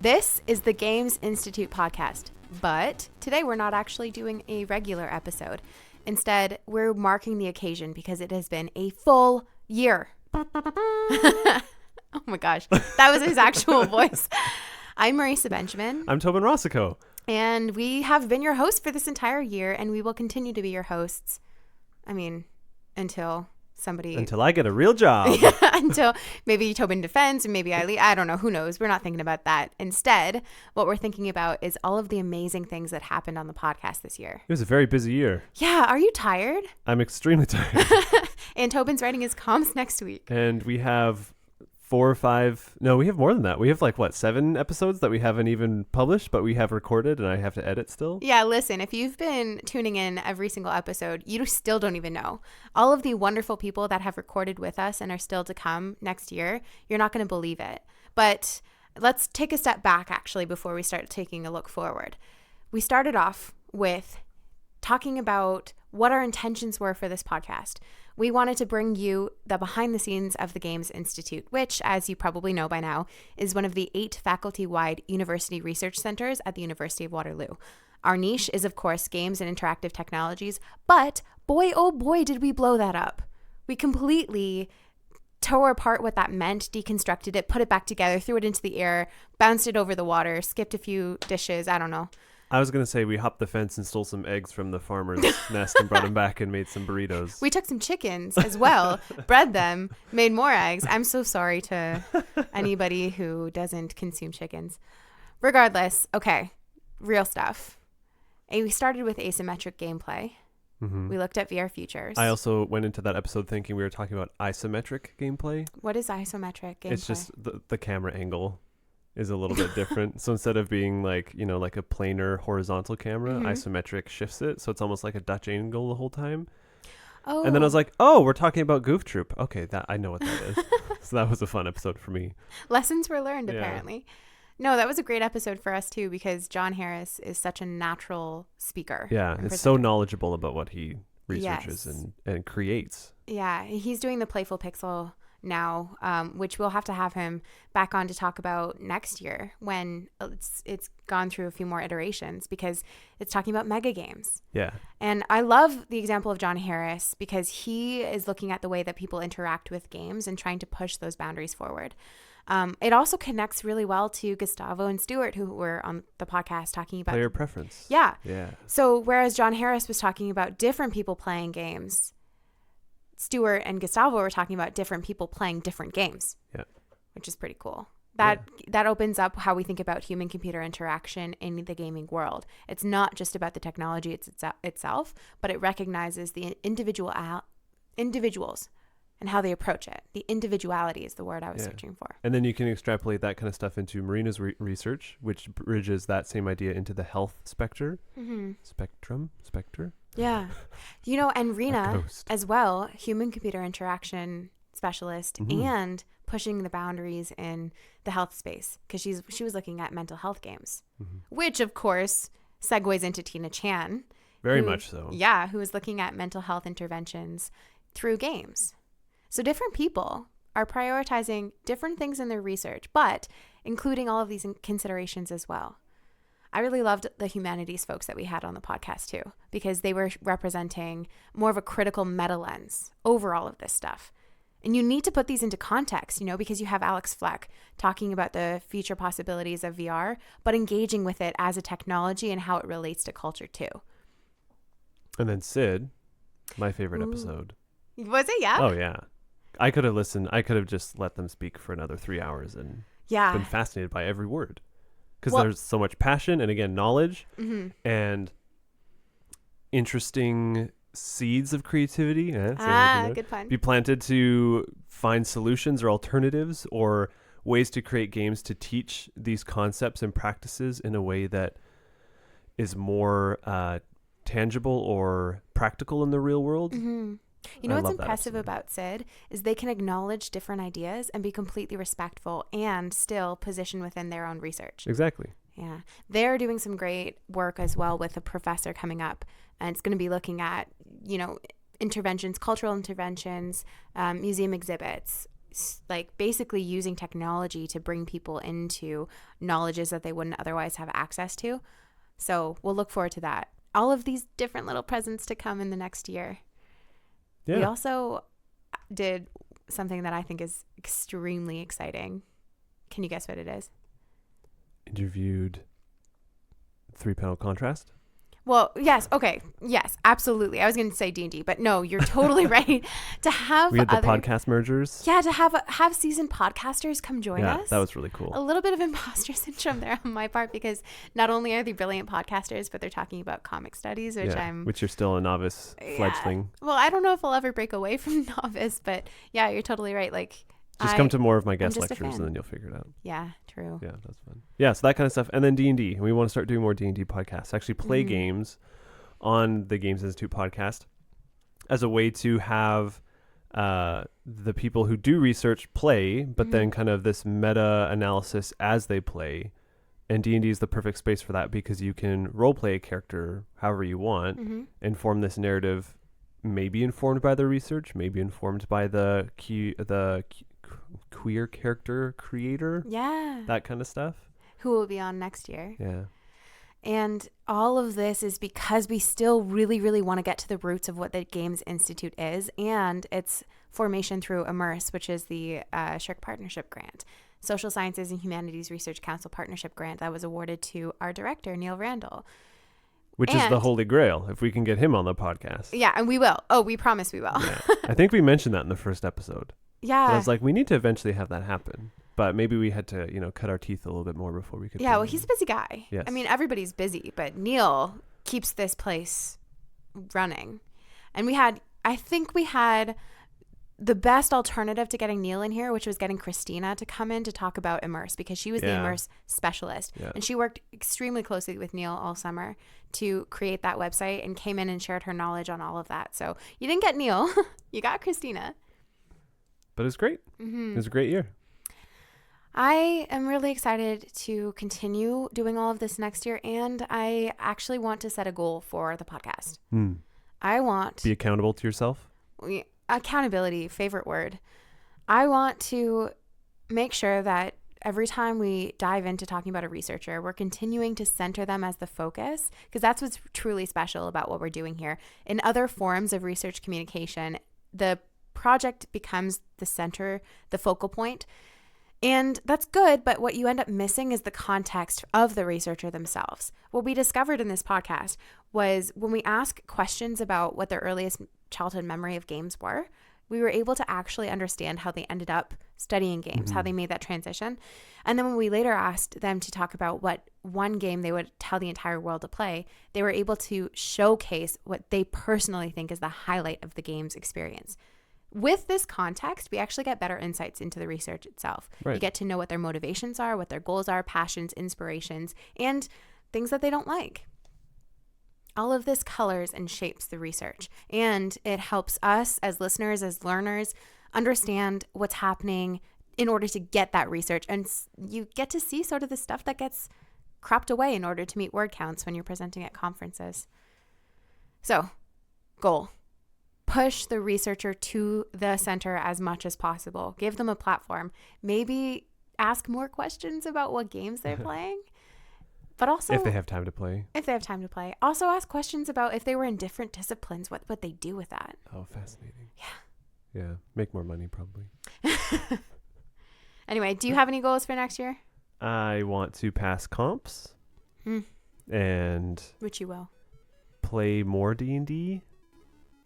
This is the Games Institute podcast, but today we're not actually doing a regular episode. Instead, we're marking the occasion because it has been a full year. Oh my gosh, that was his actual voice. I'm Marisa Benjamin. I'm Toben Racicot. And we have been your hosts for this entire year, and we will continue to be your hosts. Until I get a real job. Yeah, until maybe Toben defends and maybe I leave. I don't know. Who knows? We're not thinking about that. Instead, what we're thinking about is all of the amazing things that happened on the podcast this year. It was a very busy year. Yeah. Are you tired? I'm extremely tired. And Toben's writing his comms next week. And we have we have more than that. We have 7 episodes that we haven't even published, but we have recorded and I have to edit still. Yeah, listen, if you've been tuning in every single episode, you still don't even know. All of the wonderful people that have recorded with us and are still to come next year, you're not going to believe it. But let's take a step back, actually, before we start taking a look forward. We started off with talking about what our intentions were for this podcast. We wanted to bring you the behind the scenes of the Games Institute, which, as you probably know by now, is one of the 8 faculty-wide university research centers at the University of Waterloo. Our niche is, of course, games and interactive technologies, but boy, oh boy, did we blow that up. We completely tore apart what that meant, deconstructed it, put it back together, threw it into the air, bounced it over the water, skipped a few dishes, I don't know. I was going to say we hopped the fence and stole some eggs from the farmer's nest and brought them back and made some burritos. We took some chickens as well, bred them, made more eggs. I'm so sorry to anybody who doesn't consume chickens. Regardless, okay, real stuff. We started with asymmetric gameplay. Mm-hmm. We looked at VR futures. I also went into that episode thinking we were talking about isometric gameplay. What is isometric gameplay? It's just the camera angle is a little bit different. So instead of being like a planar horizontal camera, mm-hmm. isometric shifts it. So it's almost like a Dutch angle the whole time. Oh. And then I was like, oh, we're talking about Goof Troop. Okay, that I know what that is. So that was a fun episode for me. Lessons were learned, apparently. No, that was a great episode for us too, because John Harris is such a natural speaker. Yeah, it's so knowledgeable about what he researches and creates. Yeah, he's doing the Playful Pixel now, which we'll have to have him back on to talk about next year when it's gone through a few more iterations, because it's talking about mega games. Yeah. And I love the example of John Harris because he is looking at the way that people interact with games and trying to push those boundaries forward. It also connects really well to Gustavo and Stuart, who were on the podcast talking about player preference. Yeah. Yeah. So whereas John Harris was talking about different people playing games, Stuart and Gustavo were talking about different people playing different games. Yeah. Which is pretty cool. That opens up how we think about human-computer interaction in the gaming world. It's not just about the technology itself, but it recognizes the individuals and how they approach it. The individuality is the word I was searching for. And then you can extrapolate that kind of stuff into Marina's research, which bridges that same idea into the health specter. Mm-hmm. Spectre? Yeah. And Rena as well, human-computer interaction specialist, mm-hmm. and pushing the boundaries in the health space, because she was looking at mental health games, mm-hmm. which, of course, segues into Tina Chan. Very much so. Yeah, who is looking at mental health interventions through games. So different people are prioritizing different things in their research, but including all of these considerations as well. I really loved the humanities folks that we had on the podcast too, because they were representing more of a critical meta lens over all of this stuff. And you need to put these into context, because you have Alex Fleck talking about the future possibilities of VR, but engaging with it as a technology and how it relates to culture too. And then Sid, my favorite episode. Was it? Yeah. Oh yeah. I could have listened. I could have just let them speak for another 3 hours and been fascinated by every word. Because there's so much passion and, again, knowledge, mm-hmm. and interesting seeds of creativity. Good pun. Be planted to find solutions or alternatives or ways to create games to teach these concepts and practices in a way that is more tangible or practical in the real world. Mm-hmm. What's impressive about Sid is they can acknowledge different ideas and be completely respectful and still position within their own research. Exactly. Yeah. They're doing some great work as well with a professor coming up, and it's going to be looking at, interventions, cultural interventions, museum exhibits, like basically using technology to bring people into knowledges that they wouldn't otherwise have access to. So we'll look forward to that. All of these different little presents to come in the next year. Yeah. We also did something that I think is extremely exciting. Can you guess what it is? Interviewed 3-panel contrast. Well, yes. Okay. Yes, absolutely. I was going to say D&D, but no, you're totally right. To have we had the podcast mergers. Yeah, to have seasoned podcasters come join us. Yeah, that was really cool. A little bit of imposter syndrome there on my part, because not only are they brilliant podcasters, but they're talking about comic studies, which you're still a novice fledgling. Well, I don't know if I'll ever break away from novice, but yeah, you're totally right. Like, just come to more of my guest lectures and then you'll figure it out. Yeah, true. Yeah, that's fun. Yeah, so that kind of stuff. And then D&D. We want to start doing more D&D podcasts. Actually play games on the Games Institute podcast as a way to have the people who do research play, but then kind of this meta analysis as they play. And D&D is the perfect space for that, because you can role play a character however you want and form this narrative, maybe informed by the research, maybe informed by the queer character creator. Yeah. That kind of stuff. Who will be on next year. Yeah. And all of this is because we still really, really want to get to the roots of what the Games Institute is and its formation through Immerse, which is the SSHRC Partnership Grant, Social Sciences and Humanities Research Council Partnership Grant that was awarded to our director, Neil Randall. Which is the holy grail, if we can get him on the podcast. Yeah, and we will. Oh, we promise we will. Yeah. I think we mentioned that in the first episode. Yeah. I was like, we need to eventually have that happen. But maybe we had to, cut our teeth a little bit more before we could. Yeah, well, he's a busy guy. Yes. I mean, everybody's busy, but Neil keeps this place running. And I think we had the best alternative to getting Neil in here, which was getting Christina to come in to talk about Immerse, because she was the Immerse specialist. Yeah. And she worked extremely closely with Neil all summer to create that website and came in and shared her knowledge on all of that. So you didn't get Neil, you got Christina. But it was great. It was a great year. I am really excited to continue doing all of this next year, and I actually want to set a goal for the podcast. I want... Be accountable to yourself? Accountability, favorite word. I want to make sure that every time we dive into talking about a researcher, we're continuing to center them as the focus, because that's what's truly special about what we're doing here. In other forms of research communication, the project becomes the center, the focal point. And that's good, but what you end up missing is the context of the researcher themselves. What we discovered in this podcast was when we ask questions about what their earliest childhood memory of games were, we were able to actually understand how they ended up studying games, how they made that transition. And then when we later asked them to talk about what one game they would tell the entire world to play, they were able to showcase what they personally think is the highlight of the game's experience. With this context, we actually get better insights into the research itself. Right. You get to know what their motivations are, what their goals are, passions, inspirations, and things that they don't like. All of this colors and shapes the research, and it helps us as listeners, as learners, understand what's happening in order to get that research. And you get to see sort of the stuff that gets cropped away in order to meet word counts when you're presenting at conferences. So, goal. Push the researcher to the center as much as possible. Give them a platform. Maybe ask more questions about what games they're playing. But also... If they have time to play. Also ask questions about if they were in different disciplines, what they do with that. Oh, fascinating. Yeah. Yeah. Make more money, probably. Anyway, do you have any goals for next year? I want to pass comps. And... Which you will. Play more D&D.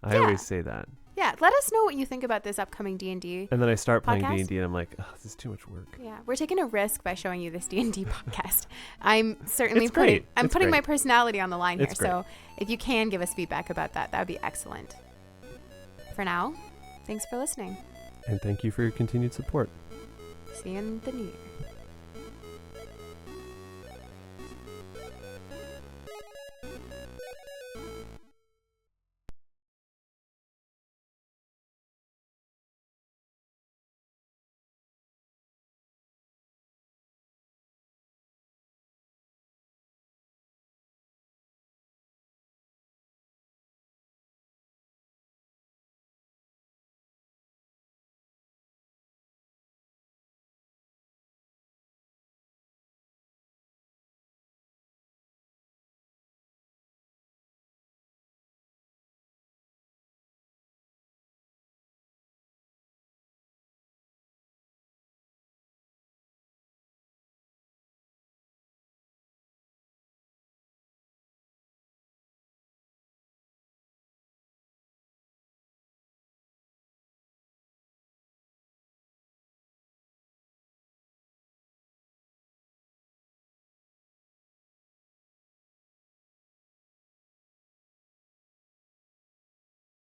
I always say that. Yeah, let us know what you think about this upcoming D&D. And then I start playing D&D and I'm like, oh, this is too much work. Yeah, we're taking a risk by showing you this D&D podcast. I'm certainly putting my personality on the line here. So if you can give us feedback about that, that would be excellent. For now, thanks for listening. And thank you for your continued support. See you in the new year.